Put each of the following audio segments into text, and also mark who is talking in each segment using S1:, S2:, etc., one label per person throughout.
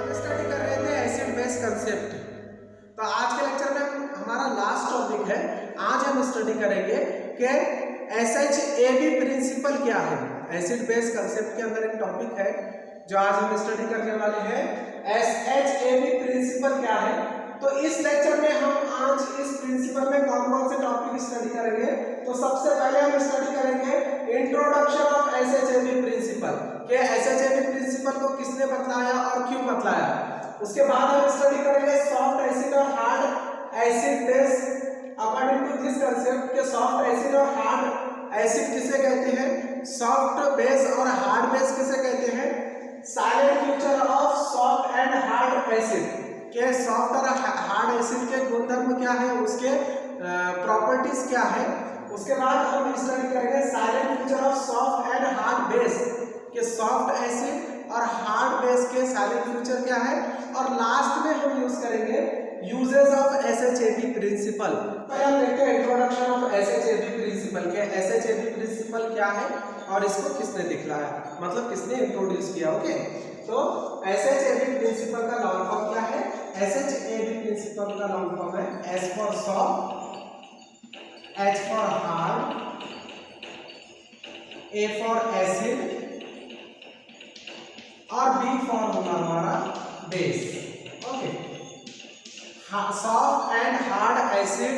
S1: हम स्टडी कर रहे थे एसिड बेस कंसेप्ट। तो आज के लेक्चर में हमारा लास्ट टॉपिक है। आज हम स्टडी करेंगे कि SHAB प्रिंसिपल क्या है। एसिड बेस कंसेप्ट के अंदर एक टॉपिक है जो आज हम स्टडी करने वाले हैं। SHAB प्रिंसिपल क्या है। तो इस लेक्चर में हम आज इस प्रिंसिपल में कौन कौन से टॉपिक स्टडी करेंगे। तो सबसे पहले हम स्टडी करेंगे इंट्रोडक्शन ऑफ SHAB प्रिंसिपल कि SHAB प्रिंसिपल को किसने बतलाया और क्यों बतलाया। उसके बाद हम स्टडी करेंगे सॉफ्ट एसिड और hard acid base according to this concept के सॉफ्ट एसिड और हार्ड एसिड किसे कहते हैं, सॉफ्ट बेस और हार्ड बेस किसे कहते हैं, salient feature of soft and hard acid के सॉफ्ट और हार्ड एसिड के गुणधर्म क्या है, उसके प्रॉपर्टीज क्या है। उसके बाद हम स्टडी करेंगे silent feature of soft and hard base के सॉफ्ट एसिड और हार्ड बेस के साइलेंट फ्यूचर क्या है। और लास्ट में हम यूज करेंगे यूजेस ऑफ SHAB प्रिंसिपल। तो हम देखते हैं इंट्रोडक्शन ऑफ SHAB प्रिंसिपल के SHAB प्रिंसिपल क्या है और इसको किसने दिखलाया, मतलब किसने इंट्रोड्यूस किया। ओके, तो SHAB प्रिंसिपल का लॉन्ग फॉर्म क्या है। SHAB प्रिंसिपल का लॉन्ग फॉर्म है S for soft, H for hard, A for acid और B फॉर होगा हमारा base. Okay, soft and hard acid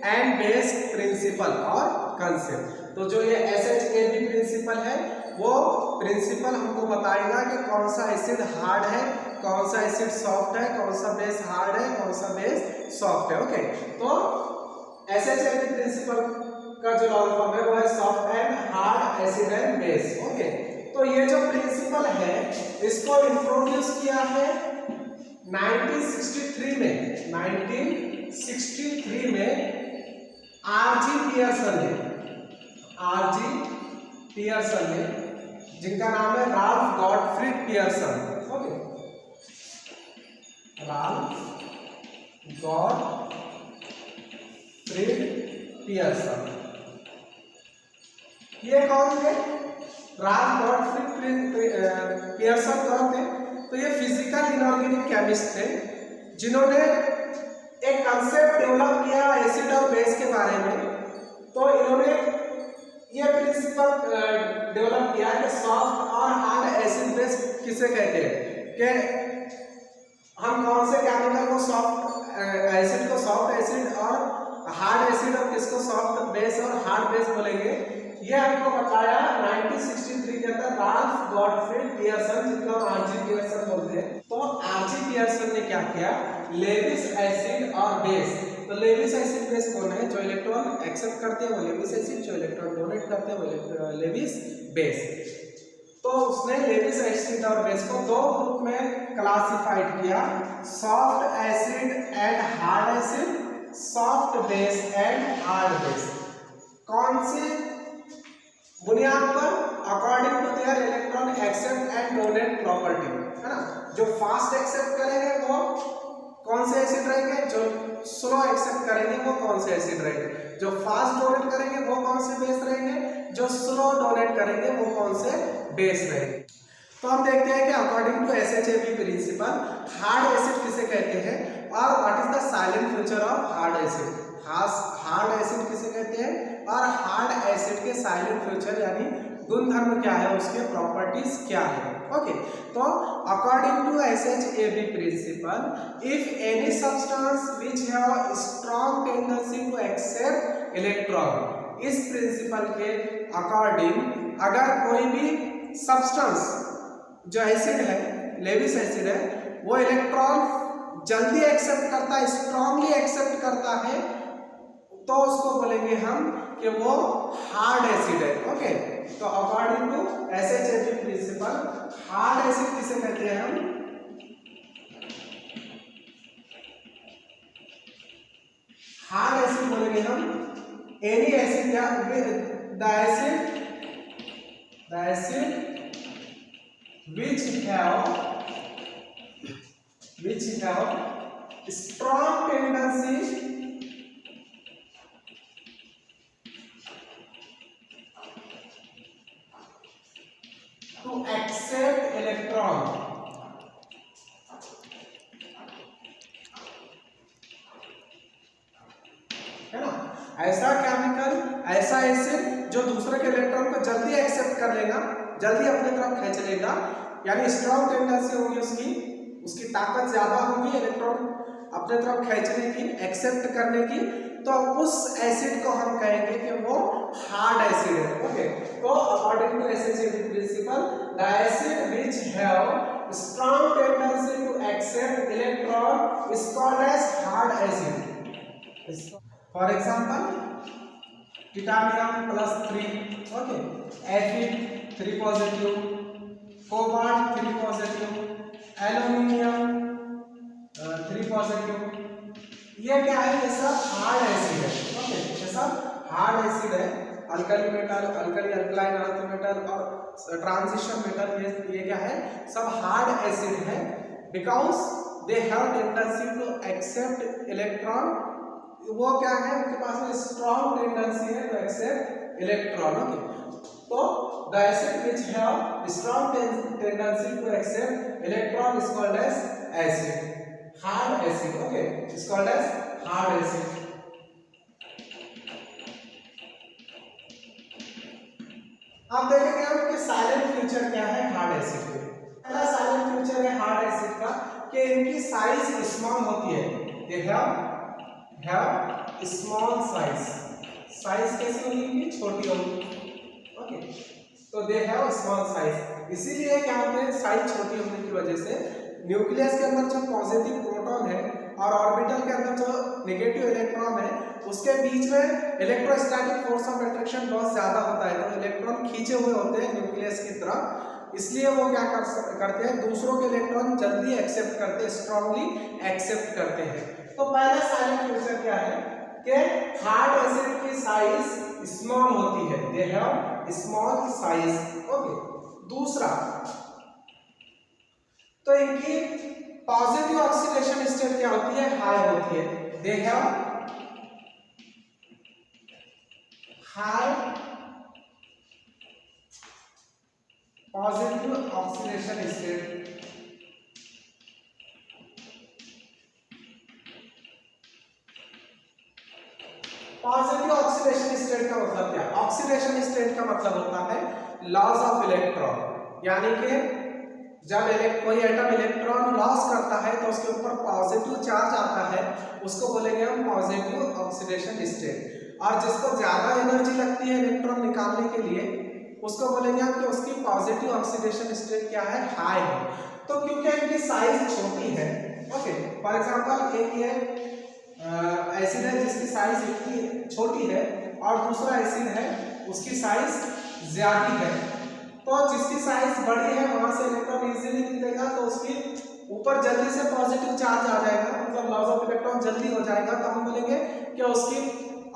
S1: and base principle और कंसेप्ट। तो जो ये SHAB प्रिंसिपल है वो प्रिंसिपल हमको बताएगा कि कौन सा एसिड हार्ड है, कौन सा एसिड सॉफ्ट है, कौन सा बेस हार्ड है, कौन सा बेस सॉफ्ट है। ओके, तो SHAB प्रिंसिपल का जो लॉन्ग फॉर्म है वो है soft and hard acid and base. Okay, तो ये जो प्रिंसिपल है इसको इंट्रोड्यूस किया है 1963 में। 1963 में RG पियर्सन ने, जिनका नाम है Ralph Gottfried Pearson. Okay, Ralph Gottfried Pearson, ये कौन थे, राल्फ गॉटफ्रीड पियर्सन कौन थे। तो ये फिजिकल इनऑर्गेनिक केमिस्ट थे जिन्होंने एक कंसेप्ट डेवलप किया एसिड और बेस के बारे में। तो इन्होंने ये प्रिंसिपल डेवलप किया कि सॉफ्ट और हार्ड एसिड बेस किसे कहते हैं, कि हम कौन से केमिकल को सॉफ्ट एसिड को सॉफ्ट एसिड और हार्ड एसिड और किसको सॉफ्ट बेस और हार्ड बेस बोलेंगे। ये हमको बताया 1963 के अंदर राल्फ गॉटफ्रीड पियर्सन, जिनको RG पियर्सन बोलते हैं। तो RG पियर्सन ने क्या किया, लेविस एसिड और बेस। तो लेविस एसिड बेस कौन है, जो इलेक्ट्रॉन एक्सेप्ट करते हैं वो लेविस एसिड, जो इलेक्ट्रॉन डोनेट करते हैं वो लेविस बेस। तो उसने लेविस एसिड और बेस को दो ग्रुप में क्लासिफाइड किया, soft acid and hard acid, soft base and hard base. कौन से बुनियाद पर, according to their electron accept and donate property, है ना। जो फास्ट एक्सेप्ट करेंगे वो कौन से एसिड रहेंगे, जो स्लो एक्सेप्ट करेंगे वो कौन से एसिड रहेंगे, जो फास्ट डोनेट करेंगे वो कौन से बेस रहेंगे, जो स्लो डोनेट करेंगे वो कौन से बेस रहेंगे। तो हम देखते हैं कि according to SHAB principle hard acid किसे कहते हैं और what is the salient feature of hard acid. Hard acid किसे कहते हैं और हार्ड एसिड के साइलेंट फ्यूचर यानी गुणधर्म क्या है, उसके प्रॉपर्टीज क्या है। ओके, तो according to SHAB principle, if any substance which have strong tendency to accept electron, इस प्रिंसिपल के अकॉर्डिंग अगर कोई भी सब्सटेंस जो एसिड है, लेविस एसिड है, वो इलेक्ट्रॉन जल्दी एक्सेप्ट करता है, स्ट्रांगली एक्सेप्ट करता है, तो उसको बोलेंगे हम कि वो हार्ड एसिड है। ओके, तो according to SHAB principle hard acid किसे कहते हैं, हम हार्ड एसिड बोलेंगे हम एनी एसिड या the acid which have strong tendency to accept electron ऐसा केमिकल, ऐसा एसिड जो दूसरे के इलेक्ट्रॉन को जल्दी एक्सेप्ट कर लेगा, जल्दी अपने तरफ खींच लेगा, यानी स्ट्रॉन्ग टेंडेंसी होगी उसकी ताकत ज्यादा होगी इलेक्ट्रॉन अपने तरफ खींचने की, एक्सेप्ट करने की, तो उस एसिड को हम कहेंगे कि वो हार्ड एसिड है। ओके, तो according to associative principle the acid which have strong tendency to accept electron is called as hard acid. For example titanium +3, okay, एफिड 3 positive, cobalt 3 positive, aluminium 3 positive, ये क्या है, ये सब हार्ड एसिड है। Okay, ये सब हार्ड एसिड है। Alkali metal, alkali alkaline earth metal और ट्रांजिशन मेटल, ये क्या है, सब हार्ड एसिड है because they have tendency to accept electron. वो क्या है, उनके पास में स्ट्रॉन्ग टेंडेंसी है टू एक्सेप्ट इलेक्ट्रॉन। ओके, तो the acid which have strong tendency to accept electron is called as acid, hard acid. Okay, is called as hard acid. अब देखेंगे हम कि साइलेंट फ्यूचर क्या है हार्ड एसिड के। पहला साइलेंट फ्यूचर है हार्ड एसिड का कि इनकी साइज स्मॉल होती है। They have small size, size कैसी होगी, इनकी छोटी होगी। ओके, तो दे हैव स्मॉल साइज, इसीलिए क्या होते हैं, साइज छोटी होने की वजह से न्यूक्लियस के अंदर जो पॉजिटिव प्रोटॉन है और ऑर्बिटल के अंदर जो नेगेटिव इलेक्ट्रॉन है उसके बीच में इलेक्ट्रोस्टैटिक फोर्स ऑफ अट्रैक्शन बहुत ज्यादा होता है, तो इलेक्ट्रॉन खींचे हुए होते हैं न्यूक्लियस की तरफ, इसलिए वो क्या करते हैं, दूसरों के इलेक्ट्रॉन जल्दी एक्सेप्ट करते हैं, स्ट्रांगली एक्सेप्ट करते हैं। तो पहला साइलेंट फ्यूचर क्या है कि हार्ड एसिड की साइज स्मॉल होती है, they have small size. Okay, दूसरा तो इनकी पॉजिटिव ऑक्सीडेशन स्टेट क्या होती है, हाई होती है, they have high positive oxidation state. Positive oxidation state का मतलब क्या, ऑक्सीडेशन स्टेट का मतलब होता है लॉस ऑफ इलेक्ट्रॉन, यानी कि जब कोई एटम इलेक्ट्रॉन लॉस करता है तो उसके ऊपर पॉजिटिव चार्ज आता है, उसको बोलेंगे हम पॉजिटिव ऑक्सीडेशन स्टेट। और जिसको ज्यादा एनर्जी लगती है इलेक्ट्रॉन निकालने के लिए उसको बोलेंगे हम कि उसकी पॉजिटिव ऑक्सीडेशन स्टेट क्या है, हाई है। तो क्योंकि इनकी साइज छोटी है, ओके, फॉर एग्जांपल एक ये एसिड है जिसकी साइज इतनी छोटी है और दूसरा एसिड है उसकी साइज ज्यादा है, तो जिसकी साइज बड़ी है वहां से इलेक्ट्रॉन इजीली निकलेगा, तो उसकी ऊपर जल्दी से पॉजिटिव चार्ज आ जाएगा, मतलब लॉस ऑफ इलेक्ट्रॉन जल्दी हो जाएगा, तो हम बोलेंगे कि उसकी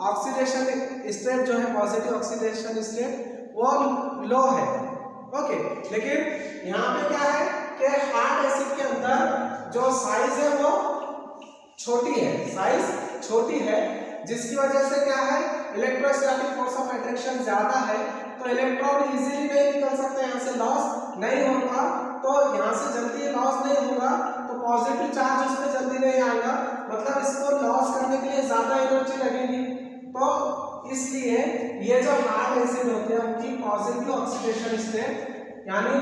S1: ऑक्सीडेशन स्टेट जो है, पॉजिटिव ऑक्सीडेशन स्टेट, वो लो है। ओके, लेकिन यहाँ पे क्या है कि हार्ड एसिड के अंदर जो साइज है वो छोटी है, साइज छोटी है, जिसकी वजह से क्या है, इलेक्ट्रोस्टैटिक फोर्स ऑफ अट्रैक्शन ज्यादा है, तो इलेक्ट्रॉन इजीली नहीं निकल सकते, यहाँ से लॉस नहीं होगा, तो यहाँ से जल्दी लॉस नहीं होगा, तो पॉजिटिव चार्ज उस पर जल्दी नहीं आएगा, मतलब इसको लॉस करने के लिए ज्यादा एनर्जी लगेगी। तो इसलिए ये जो हार्ड एसिड होते हैं उनकी पॉजिटिव ऑक्सीडेशन स्टेट, यानी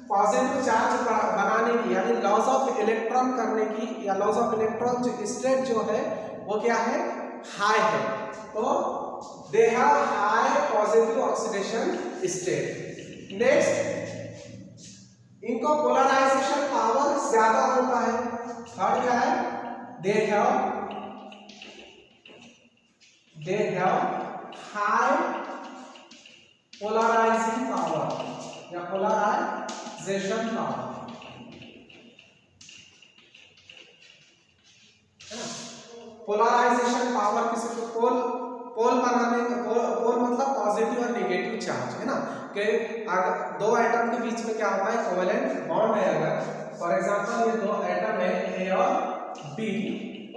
S1: पॉजिटिव चार्ज बनाने की, यानी लॉस ऑफ इलेक्ट्रॉन करने की, या लॉस ऑफ इलेक्ट्रॉन जो स्टेट जो है वो क्या है, हाई है, तो they have high positive oxidation state. Next, इनको पोलराइजेशन पावर ज्यादा होता है। थर्ड क्या है, they have high polarizing power या पोलराइजेशन पावर, है ना। पोलराइजेशन पावर किसी को पोल बनाने का, पोल मतलब पॉजिटिव और नेगेटिव चार्ज, है ना, कि अगर दो एटम के बीच में क्या होता है, कोवेलेंट बॉन्ड है, अगर फॉर एग्जांपल ये दो एटम है ए और बी,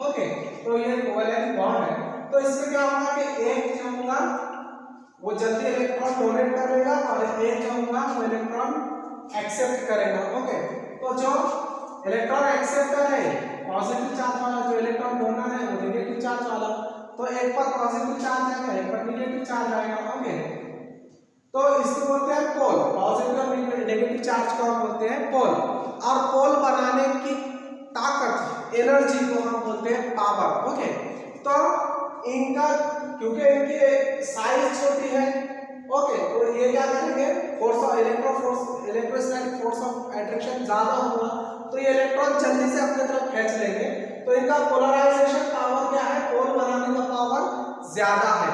S1: ओके, तो ये कोवेलेंट बॉन्ड है, तो इसमें क्या होगा कि एक जो होगा वो जल्दी इलेक्ट्रॉन डोनेट करेगा और एक जो होगा वो इलेक्ट्रॉन एक्सेप्ट करेगा। ओके, तो जो इलेक्ट्रॉन एक्सेप्टर है पॉजिटिव चार्ज वाला, जो इलेक्ट्रॉन डोनर है वो नेगेटिव चार्ज वाला, तो एक पर पॉजिटिव चार्ज आएगा, एक पर नेगेटिव चार्ज आएगा। ओके, तो इसको बोलते हैं पोल। पॉजिटिव और नेगेटिव चार्ज को हम बोलते हैं पोल। और पोल बनाने की ताकत, एनर्जी को हम बोलते हैं पावर। ओके, तो इनका क्योंकि इनकी साइज छोटी है, ओके, तो ये क्या करेंगे, force of electrostatic force of attraction ज्यादा होगा, तो ये इलेक्ट्रॉन जल्दी से अपने तरफ खींच लेंगे। तो इनका पोलराइजेशन पावर क्या है, पोल बनाने का पावर ज्यादा है।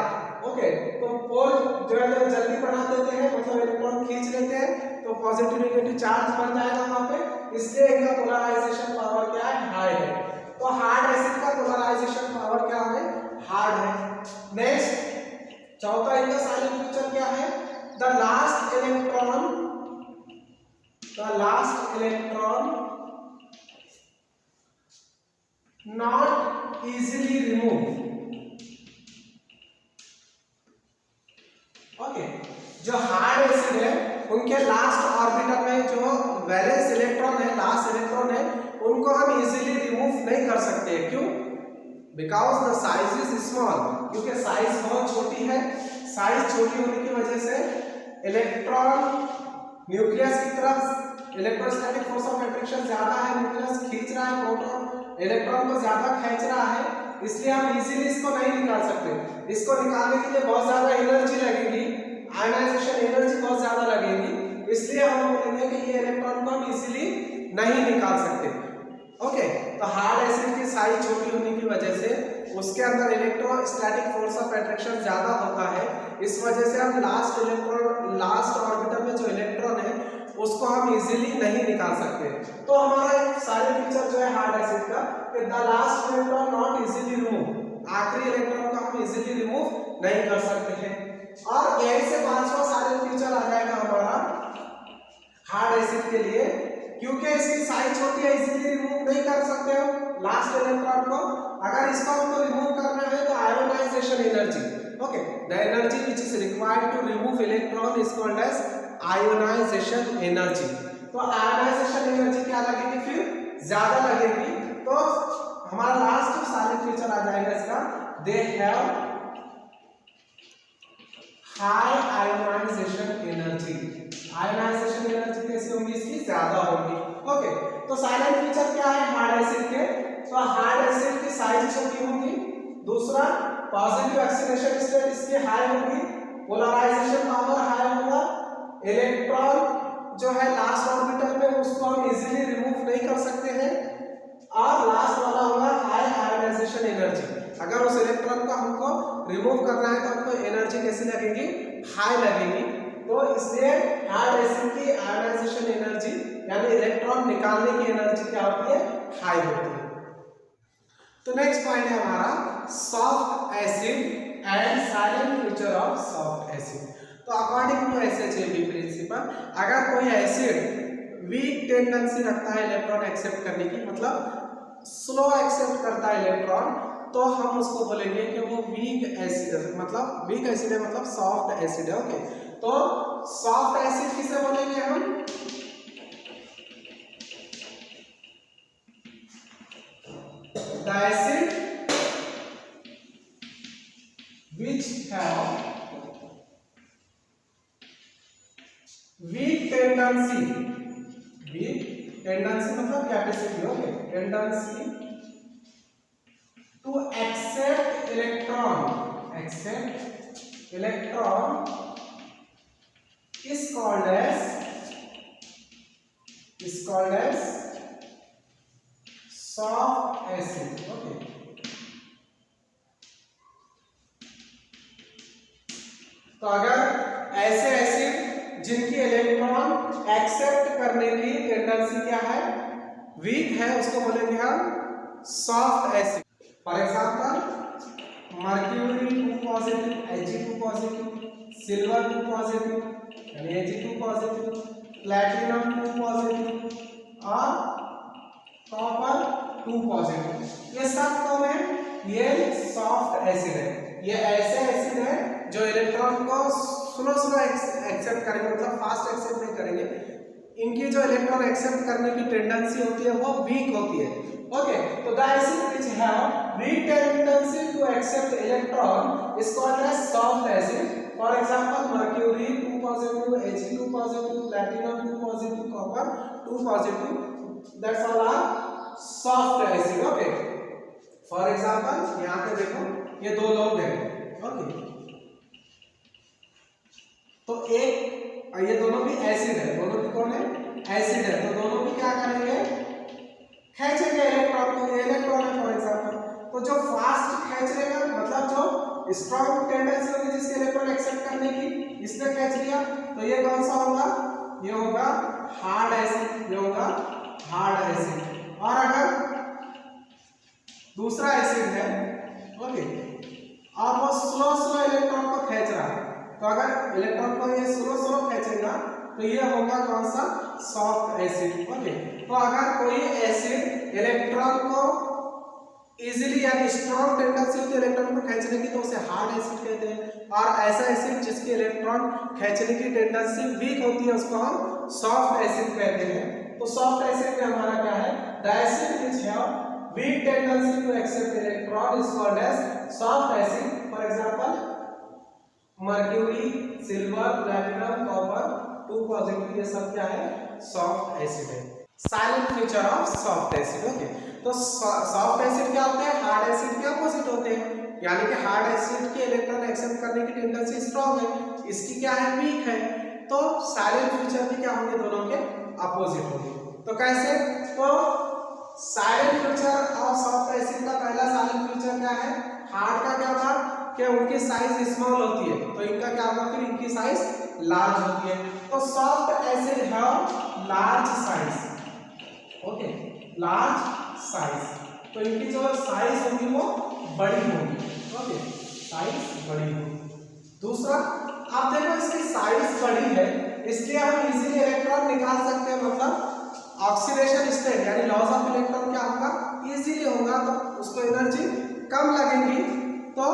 S1: ओके, तो पोल जो है जल्दी बना देते हैं, मतलब इलेक्ट्रॉन खींच लेते हैं, तो पॉजिटिव नेगेटिव चार्ज बन जाएगा वहां पे, इसलिए इनका पोलराइजेशन पावर क्या है, हाई है। तो हार्ड एसिड का पोलराइजेशन पावर क्या है, हार्ड है। नेक्स्ट चौथा इनका साइलेंट फीचर क्या है, the last electron not easily remove. Okay, जो हार्ड एसिड है उनके लास्ट ऑर्बिटल में जो वैलेंस इलेक्ट्रॉन है, लास्ट इलेक्ट्रॉन है, उनको हम इजीली रिमूव नहीं कर सकते। क्यों? Because the size is small, क्योंकि साइज बहुत छोटी है। साइज छोटी होने की वजह से इलेक्ट्रॉन न्यूक्लियस की तरफ इलेक्ट्रोस्टैटिक फोर्स ऑफ अट्रैक्शन ज्यादा है, न्यूक्लियस खींच रहा है, प्रोटॉन इलेक्ट्रॉन को ज्यादा खींच रहा है, इसलिए हम इजीली इसको नहीं निकाल सकते। इसको निकालने के लिए बहुत ज्यादा एनर्जी लगेगी, आयनाइजेशन एनर्जी बहुत ज्यादा लगेगी, इसलिए हम बोलेंगे कि ये इलेक्ट्रॉन को हम इजीली नहीं निकाल सकते। ओके, तो हार्ड एसिड की साइज छोटी होने की वजह से उसके अंदर इलेक्ट्रोस्टैटिक फोर्स ऑफ अट्रैक्शन ज्यादा होता है, इस वजह से हम लास्ट ऑर्बिटल में जो इलेक्ट्रॉन है उसको हम इजीली नहीं निकाल सकते। तो हमारा सारे फीचर जो है हार्ड एसिड का, कि the last electron not easily remove, आखिरी इलेक्ट्रॉन को हम इजीली रिमूव नहीं कर सकते हैं। और यही से पांचवा सारे फीचर आ जाएगा हमारा हार्ड एसिड के लिए, क्योंकि इसकी साइज छोटी है, इजीली रिमूव नहीं कर सकते हो लास्ट इलेक्ट्रॉन को। अगर इसको हमको रिमूव करना है तो ionization energy, okay, the energy which is required to remove electron is called as ionization energy. तो आयोनाइजेशन एनर्जी क्या लगेगी, फिर ज्यादा लगेगी। तो हमारा लास्ट सारे फीचर आ जाएगा इसका, they have high ionization energy. Ionization energy कैसे होगी, इसकी ज्यादा होगी। ओके, तो साइलेंट फीचर क्या है हार्ड एसिड के, तो हार्ड एसिड की साइज छोटी होगी, दूसरा पॉजिटिव ऑक्सीडेशन स्टेट इसकी हाई होगी, पोलराइजेशन पावर हाई होगा, इलेक्ट्रॉन जो है लास्ट ऑर्बिटल में उसको हम इजीली रिमूव नहीं कर सकते हैं, और लास्ट वाला होगा हाई आयोनाइजेशन एनर्जी। अगर उस इलेक्ट्रॉन को हमको रिमूव करना है तो हमको एनर्जी कैसी लगेगी, हाई लगेगी। तो इसलिए हार्ड एसिड की आयोनाइजेशन एनर्जी यानी इलेक्ट्रॉन निकालने की एनर्जी क्या होती है, हाई होती है। तो नेक्स्ट पॉइंट है हमारा soft acid and silent feature of soft acid. तो अकॉर्डिंग टू SHAB प्रिंसिपल, अगर कोई एसिड वीक टेंडेंसी रखता है इलेक्ट्रॉन एक्सेप्ट करने की, मतलब स्लो एक्सेप्ट करता है इलेक्ट्रॉन, तो हम उसको बोलेंगे कि वो वीक एसिड, मतलब वीक एसिड है, मतलब सॉफ्ट एसिड है। ओके, तो सॉफ्ट एसिड किसे बोलेंगे हम, the acid which have weak tendency मतलब capacity, okay, tendency to accept electron is called as soft acid। Okay, तो अगर ऐसे एसिड जिनकी इलेक्ट्रॉन एक्सेप्ट करने की टेंडेंसी क्या है, वीक है, उसको बोलेंगे हम soft acid. For example mercury 2 positive, Ag2 positive, silver 2 positive यानी Ag2 पॉजिटिव, प्लैटिनम 2 पॉजिटिव और कॉपर 2 पॉजिटिव, ये सब कौन है, ये सॉफ्ट एसिड है। ये ऐसे एसिड है जो इलेक्ट्रॉन को स्लो एक्सेप्ट करेंगे, मतलब फास्ट एक्सेप्ट नहीं करेंगे, इनकी जो इलेक्ट्रॉन एक्सेप्ट करने की टेंडेंसी होती है वो वीक होती है। ओके, तो the acid which have weak tendency to accept electron is called as soft acid. For example mercury 2 positive, Ag 2 positive, platinum 2 positive, copper 2 positive, that's all are soft acid. Okay, for example यहां पे देखो ये दो लोग हैं। Okay, तो एक ये दोनों भी एसिड है, दोनों भी कौन है? एसिड है। तो दोनों भी क्या करेंगे? खींचेंगे इलेक्ट्रॉन को। ये इलेक्ट्रॉन है फॉर एग्जांपल, तो जो फास्ट खींचेगा मतलब जो स्ट्रॉन्ग टेंडेंसी होगी जिसके इलेक्ट्रॉन एक्सेप्ट करने की, इसने खींच लिया, तो ये कौन सा होगा? ये होगा हार्ड एसिड, ये होगा हार्ड एसिड। और अगर दूसरा एसिड है, ओके, और वो स्लो इलेक्ट्रॉन को खींच रहा है, तो अगर इलेक्ट्रॉन को ये स्लो खींचेगा तो ये होगा कौन सा? Soft acid. ओके, तो अगर कोई एसिड इलेक्ट्रॉन को इजीली यानी स्ट्रॉन्ग टेंडेंसी होती है इलेक्ट्रॉन को खींचने की, तो उसे हार्ड एसिड कहते हैं। और ऐसा एसिड जिसकी इलेक्ट्रॉन खींचने की टेंडेंसी वीक होती है उसको हम सॉफ्ट एसिड कहते हैं। तो सॉफ्ट एसिड में हमारा क्या है? The acid which have weak tendency to accept electron is called as soft acid. For example mercury, silver, platinum, copper 2 positive, ये सब क्या है? सॉफ्ट एसिड है। Salient feature of soft acid. Okay, तो सॉफ्ट एसिड क्या होते हैं? Hard acid के अपोजिट होते हैं, यानी कि हार्ड एसिड के इलेक्ट्रॉन एक्सेप्ट करने की टेंडेंसी स्ट्रांग है, इसकी क्या है? वीक है। तो साइलेंट फीचर भी क्या होंगे? दोनों के अपोजिट होंगे। तो कैसे? तो silent feature of soft acid का पहला साइलेंट फीचर क्या है? हार्ड का क्या था कि उनकी साइज स्मॉल होती है, तो इनका क्या होगा? फिर इनकी साइज लार्ज होती है। तो soft acid have large size. Okay, large size, तो इनकी जो साइज होगी वो बड़ी होगी। ओके, साइज बड़ी होगी। दूसरा, आप देखो इसकी साइज बड़ी है, इसलिए हम इजीली इलेक्ट्रॉन निकाल सकते हैं, मतलब ऑक्सीडेशन स्टेट यानी लॉस ऑफ इलेक्ट्रॉन क्या होगा? इजीली होगा, तो उसको एनर्जी कम लगेगी, तो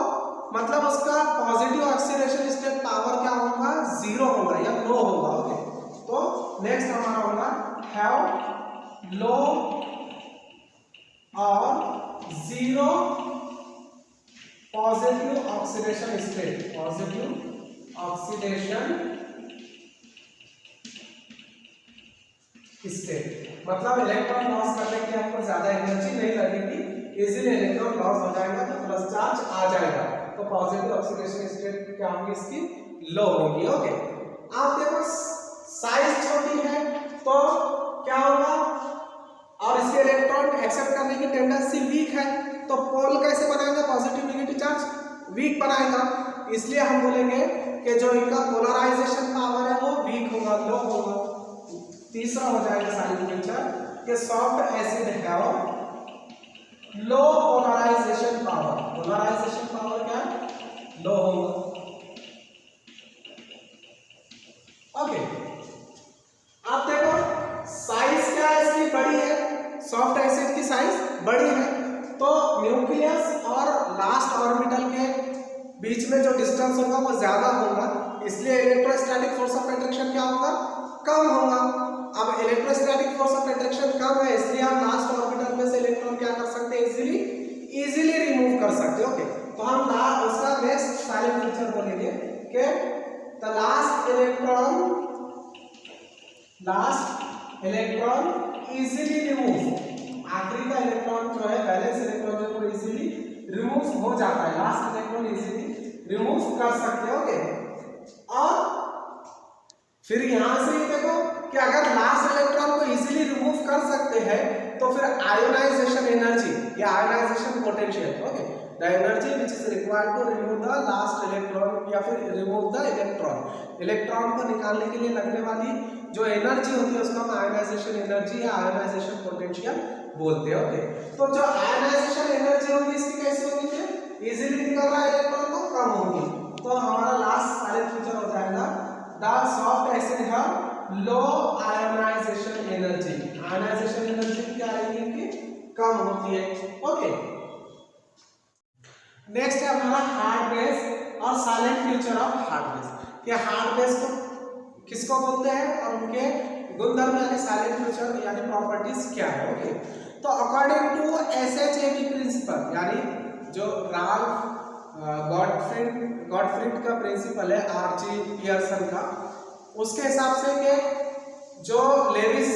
S1: मतलब उसका पॉजिटिव ऑक्सीडेशन स्टेट पावर क्या होगा? 0 होगा या लो होगा। ओके, तो नेक्स्ट हमारा होगा हैव लो और 0 positive oxidation state. Positive oxidation state मतलब इलेक्ट्रॉन लॉस करने की आपको ज्यादा एनर्जी नहीं लगेगी, इजीली इलेक्ट्रॉन लॉस हो जाएगा, तो प्लस चार्ज आ जाएगा, तो पॉजिटिव ऑक्सीडेशन स्टेट क्या होगी? इसकी लो होगी। ओके, आप देखो साइज छोटी है तो क्या होगा? और इसके इलेक्ट्रॉन एक्सेप्ट करने की टेंडेंसी वीक है, तो पोल कैसे बनाएगा? पॉजिटिव नेगेटिव चार्ज वीक बनाएगा, इसलिए हम बोलेंगे कि जो इनका पोलराइजेशन पावर है वो वीक होगा, लो होगा। तीसरा हो जाएगा साइलेंट फीचर कि soft acid have low polarization power. Polarization power क्या? लो होगा। ओके, आप देखो साइज क्या है इसकी? बड़ी है, सॉफ्ट एसिड की साइज बड़ी है, तो न्यूक्लियस और लास्ट ऑर्बिटल के बीच में जो डिस्टेंस होगा वो ज्यादा होगा, इसलिए इलेक्ट्रोस्टैटिक फोर्स ऑफ अट्रैक्शन क्या होगा? कम होगा। अब इलेक्ट्रोस्टैटिक फोर्स ऑफ अट्रैक्शन कम है, इसलिए हम लास्ट ऑर्बिटल में से इलेक्ट्रॉन क्या कर सकते हैं? इजीली रिमूव कर सकते हैं। ओके, तो हम उसका नेक्स्ट साइलेंट फीचर बोलेंगे कि the last electron easily remove. आखिरी का इलेक्ट्रॉन जो है, बैलेंस इलेक्ट्रॉन जो है इजीली रिमूव हो जाता है, लास्ट इलेक्ट्रॉन इजीली रिमूव कर सकते हैं। ओके, और फिर यहां से ही देखो कि अगर लास्ट इलेक्ट्रॉन को इजीली रिमूव कर सकते हैं तो फिर आयोनाइजेशन एनर्जी या ionization potential, okay, the energy which is required to remove the last electron या फिर रिमूव द इलेक्ट्रॉन को निकालने के लिए लगने वाली जो एनर्जी होती है उसको हम आयोनाइजेशन एनर्जी या आयोनाइजेशन पोटेंशियल बोलते हैं। ओके, तो जो आयोनाइजेशन एनर्जी होगी इसकी कैसी होगी? फिर इजीली निकल रहा है इलेक्ट्रॉन तो कम होगी, तो हमारा लास्ट साइलेंट फीचर हो जाएगा the soft acid have low ionization energy. Ionization energy क्या आएगी? इनकी कम होती है। ओके, नेक्स्ट है हमारा हार्ड बेस और silent feature of hard base. ये हार्ड बेस को किसको बोलते हैं और उनके गुणधर्म यानी साइलेंट फीचर यानी प्रॉपर्टीज क्या है। ओके, तो अकॉर्डिंग टू एसएचएबी प्रिंसिपल, यानी जो राल्फ गॉटफ्रीड का प्रिंसिपल है आरजी पियर्सन का, उसके हिसाब से कि जो लेविस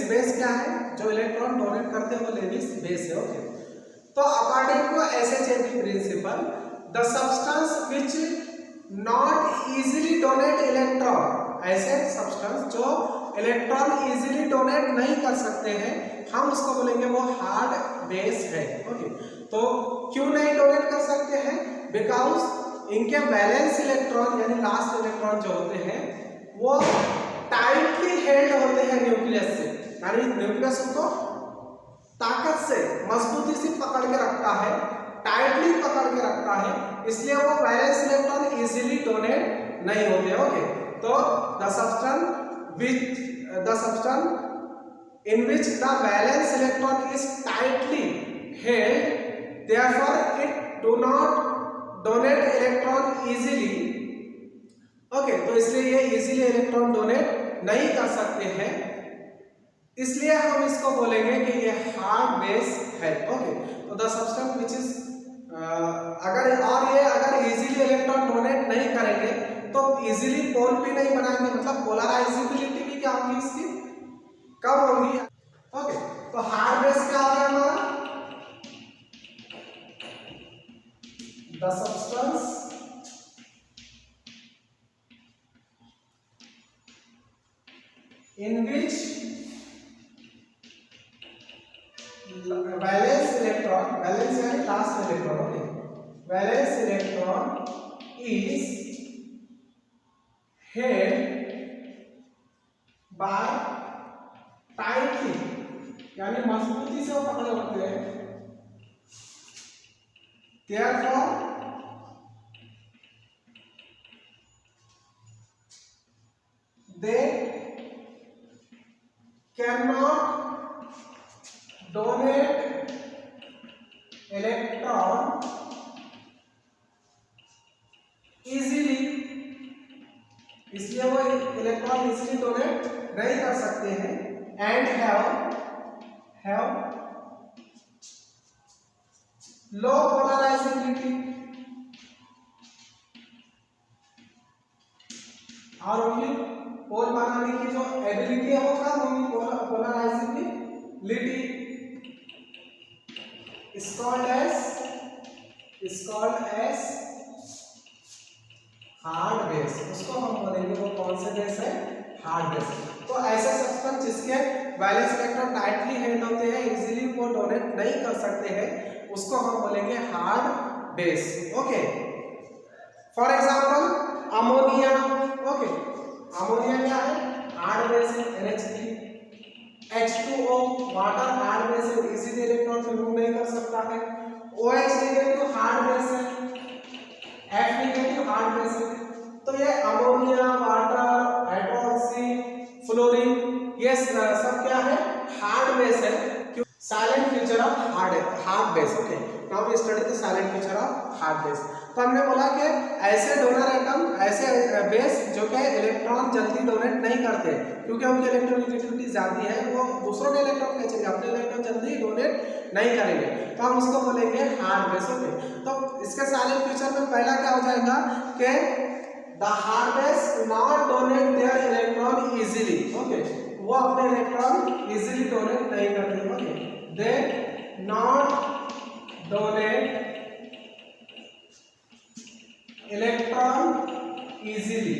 S1: बेस क्या है, जो इलेक्ट्रॉन डोनेट करते हैं वो लेविस बेस है। ओके, तो according to HSAB principle the substance which not easily donate electron, ऐसे सब्सटेंस जो इलेक्ट्रॉन इजीली डोनेट नहीं कर सकते हैं, हम उसको बोलेंगे वो हार्ड बेस है। ओके, तो क्यों नहीं डोनेट कर सकते हैं? बिकॉज इनके वैलेंस इलेक्ट्रॉन यानी लास्ट इलेक्ट्रॉन जो होते हैं वो टाइटली हेल्ड होते हैं न्यूक्लियस से, यानी न्यूक्लियस उनको ताकत से मजबूती से पकड़ के रखता है, टाइटली पकड़ के रखता है, इसलिए वो वैलेंस इलेक्ट्रॉन इजीली डोनेट नहीं होते। ओके, तो the substance in which the valence electron is tightly held, therefore it do not donate electron easily। Okay, तो इसलिए ये इजीली इलेक्ट्रॉन डोनेट नहीं कर सकते हैं, इसलिए हम इसको बोलेंगे कि ये हार्ड बेस है। ओके, तो द सब्सटेंस विच इज अगर इजीली इलेक्ट्रॉन डोनेट नहीं करेंगे तो इजीली पोल भी नहीं बनाएंगे, मतलब पोलराइजेबिलिटी भी क्या होगी इसकी, कम होगी। ओके, तो हार्ड बेस क्या हो गया हमारा, the substance in which valence electron, valence यानी last electron, okay, valence electron is held by tightly, यानी मजबूती से वो पकड़े होते हैं, therefore they cannot donate electron easily, इसलिए वो इलेक्ट्रॉन इजीली डोनेट नहीं कर सकते हैं, एंड हैव लो पोलराइजेबिलिटी, और उनकी पोल बनाने की जो एबिलिटी है वो कम होगी, polarisability is called as hard base, उसको हम बोलेंगे वो कौन से बेस है, हार्ड बेस। तो ऐसे सब्सटेंस जिसके वैलेंस इलेक्ट्रॉन टाइटली हेल्ड होते हैं, इजीली वो डोनेट नहीं कर सकते हैं, उसको हम बोलेंगे hard base. Okay, for example ammonia. Okay, ammonia क्या है, हार्ड बेस है, NH3, H2O water hard base है, इजीली इलेक्ट्रॉन रिमूव नहीं कर सकता है, OH नेगेटिव हार्ड बेस है, F नेगेटिव हार्ड बेस है। तो ये अमोनिया, वाटर, हाइड्रोक्सी, फ्लोरीन, ये सब क्या है, हार्ड बेस है, क्यों, salient feature of hard base. Okay, now we study the salient feature of hard base. तो हमने बोला कि ऐसे डोनर एटम, ऐसे बेस जो कि इलेक्ट्रॉन जल्दी डोनेट नहीं करते, क्योंकि उनकी इलेक्ट्रोनेगेटिविटी ज्यादा है, वो दूसरों के इलेक्ट्रॉन खींचेंगे, अपने इलेक्ट्रॉन जल्दी डोनेट नहीं करेंगे, तो हम उसको बोलेंगे हार्ड बेस। ओके, तो इसके साइलेंट फीचर में पहला क्या हो जाएगा कि the hard base not donate their electron easily. Okay, वो अपने इलेक्ट्रॉन इजीली डोनेट नहीं करते। Okay, they not donate electron easily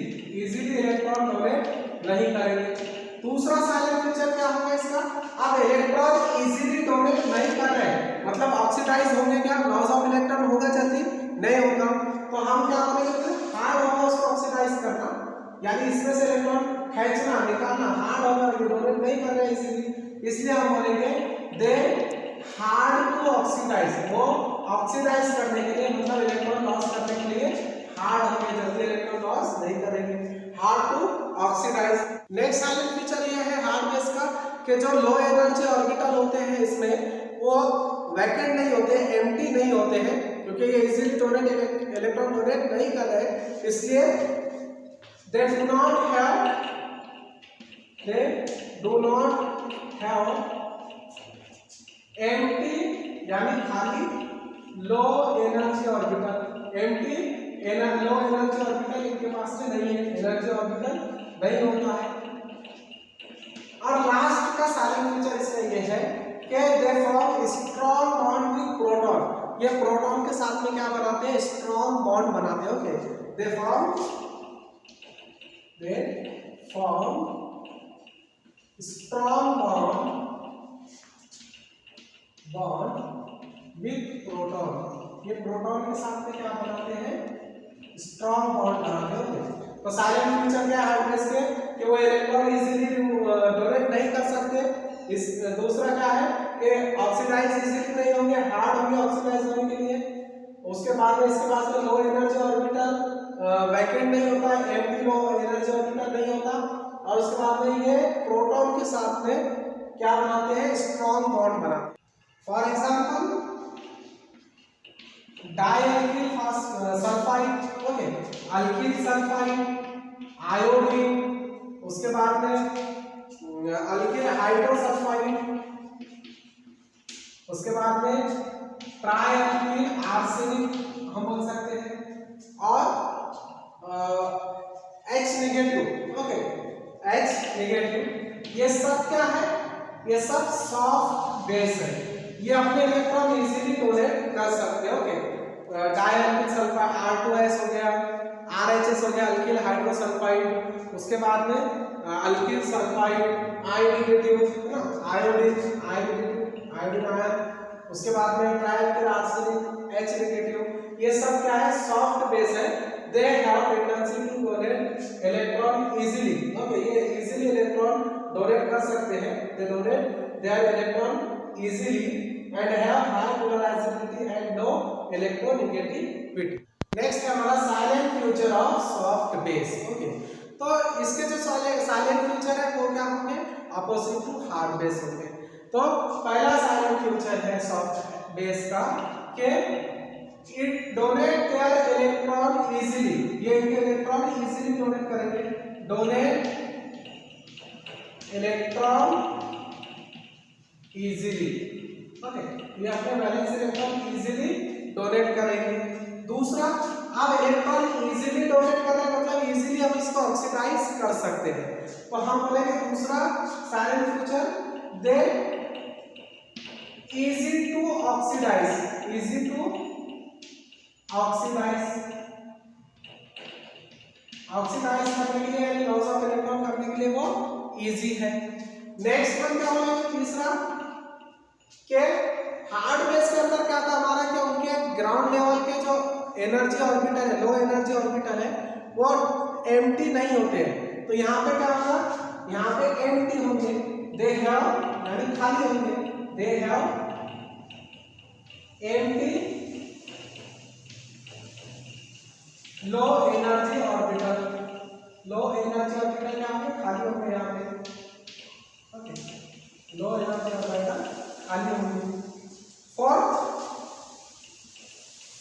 S1: electron donate नहीं करेंगे। दूसरा साइलेंट फीचर क्या होगा इसका, अब इलेक्ट्रॉन इजीली डोनेट नहीं कर रहे हैं, मतलब ऑक्सीडाइज होंगे, क्या लॉस ऑफ इलेक्ट्रॉन होगा जल्दी, नहीं होगा, तो हम क्या करेंगे, हार्ड होगा उसको ऑक्सीडाइज करना, यानी इसमें से इलेक्ट्रॉन खींचना निकालना हार्ड होगा, ये डोनेट नहीं कर रहे इजीली, इसलिए हम बोलेंगे दे हार्ड टू ऑक्सीडाइज, वो ऑक्सीडाइज करने के लिए, मतलब इलेक्ट्रॉन लॉस करने के लिए हार्ड होंगे, जल्दी इलेक्ट्रॉन लॉस नहीं करेंगे, hard to oxidize. Next salient feature ये है हार्ड बेस का कि जो लो एनर्जी ऑर्बिटल होते हैं इसमें वो वैकेंट नहीं होते, एम्प्टी नहीं होते हैं, क्योंकि ये इजीली डोनेट इलेक्ट्रॉन डोनेट नहीं कर रहे, इसलिए they do not have they do not have empty यानी खाली लो एनर्जी ऑर्बिटल, एम्प्टी लो एनर्जी ऑर्बिटल इनके पास में नहीं है, एनर्जी ऑर्बिटल नहीं होता है। और लास्ट का साइलेंट फीचर इसमें ये है कि they form strong bond with proton, ये प्रोटॉन के साथ में क्या बनाते हैं, स्ट्रॉन्ग बॉन्ड बनाते हैं। Okay, they form strong bond with proton, ये प्रोटॉन के साथ में क्या बनाते हैं, स्ट्रॉन्ग बॉन्ड बनाते हैं। तो साइलेंट फीचर क्या है हार्ड डिस्क के कि वो इलेक्ट्रॉन इजीली डोनेट नहीं कर सकते। इस दूसरा क्या है कि ऑक्सीडाइज इजीली नहीं होंगे, हार्ड होंगे ऑक्सीडाइज होने के लिए। उसके बाद में इसके पास में लो एनर्जी ऑर्बिटल वैकेंट नहीं होता है, एम्प्टी लो एनर्जी ऑर्बिटल नहीं होता। और उसके बाद में ये प्रोटॉन के साथ में क्या बनाते हैं, स्ट्रॉन्ग बॉन्ड बनाते हैं। For example dialkyl sulphide, okay, alkyl sulphide, iodine, उसके बाद में अल्किल हाइड्रोसल्फाइड, उसके बाद में ट्राइअल्किल आर्सेनिक हम बोल सकते हैं, और H negative, okay, H negative. ये सब क्या है, ये सब सॉफ्ट बेस है, ये अपने इलेक्ट्रॉन इजीली डोनेट कर सकते हैं। ओके, डाइअल्किल सल्फाइड R2S हो गया, RHS हो गया, अल्किल हाइड्रोसल्फाइड, उसके बाद में अल्किल सल्फाइड I नेगेटिव है ना, आयोडीन आयन, उसके बाद में ट्राइअल्किल आर्सेनिक H नेगेटिव। ये सब क्या है, सॉफ्ट बेस है, they have tendency to donate electron easily. Okay, ये इजीली इलेक्ट्रॉन डोनेट कर सकते हैं, they donate their electron easily and have high polarisability and low electronegativity. Next है हमारा salient feature of soft base. Okay, तो इसके जो साइलेंट फ्यूचर है वो क्या होंगे, अपोजिट टू हार्ड बेस होंगे। तो पहला साइलेंट फ्यूचर है सॉफ्ट बेस का कि it donate their electron easily, ये इनके इलेक्ट्रॉन इजीली डोनेट करेंगे, डोनेट इलेक्ट्रॉन इजीली। ओके, ये अपने वैलेंस इलेक्ट्रॉन इजीली डोनेट करेंगे। दूसरा, अब इलेक्ट्रॉन इजीली डोनेट कर रहे हैं मतलब इजीली हम इसको ऑक्सीडाइज कर सकते हैं। तो हम बोलेंगे दूसरा salient feature, they easy to oxidize, easy to oxidize करने के लिए यानी लॉस ऑफ इलेक्ट्रॉन करने के लिए वो इजी है। नेक्स्ट वन क्या होगा, तीसरा के हार्ड बेस के अंदर क्या था हमारा कि उनके ग्राउंड लेवल के जो एनर्जी ऑर्बिटल है, लो एनर्जी ऑर्बिटल है, वो एम्प्टी नहीं होते हैं। तो यहाँ पे क्या होगा, यहाँ पे एम्प्टी होंगे, दे हैव यानी खाली होंगे, they have empty low energy orbital, low energy orbital क्या होंगे, खाली होंगे यहाँ पे। ओके, लो एनर्जी ऑर्बिटल खाली होंगे। फोर्थ,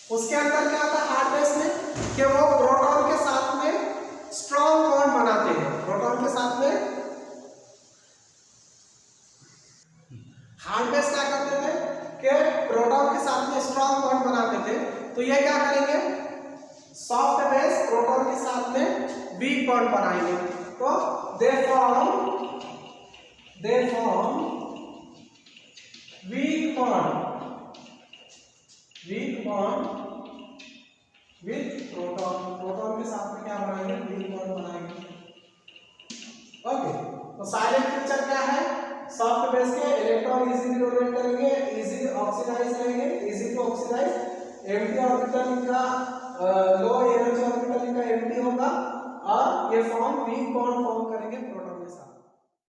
S1: उसके अंदर क्या होता है हार्ड बेस में कि वो प्रोटॉन के साथ में स्ट्रॉन्ग बॉन्ड बनाते हैं, प्रोटॉन के साथ में हार्ड बेस क्या करते थे कि प्रोटॉन के साथ में स्ट्रॉन्ग बॉन्ड बनाते थे। तो ये क्या करेंगे, सॉफ्ट बेस प्रोटॉन के साथ में वीक बॉन्ड बनाएंगे। तो they form weak bond with proton, proton के साथ में क्या बनाएंगे, वीक बॉन्ड बनाएंगे। ओके, तो साइलेंट फ्यूचर क्या है, सॉफ्ट बेस के इलेक्ट्रॉन इजीली डोनेट करेंगे, इजी ऑक्सीडाइज करेंगे, easy to oxidize, empty orbital इनका लो एनर्जी ऑर्बिटल इनका एम्प्टी होगा और ये फॉर्म वीक बॉन्ड फॉर्म करेंगे प्रोटॉन के साथ।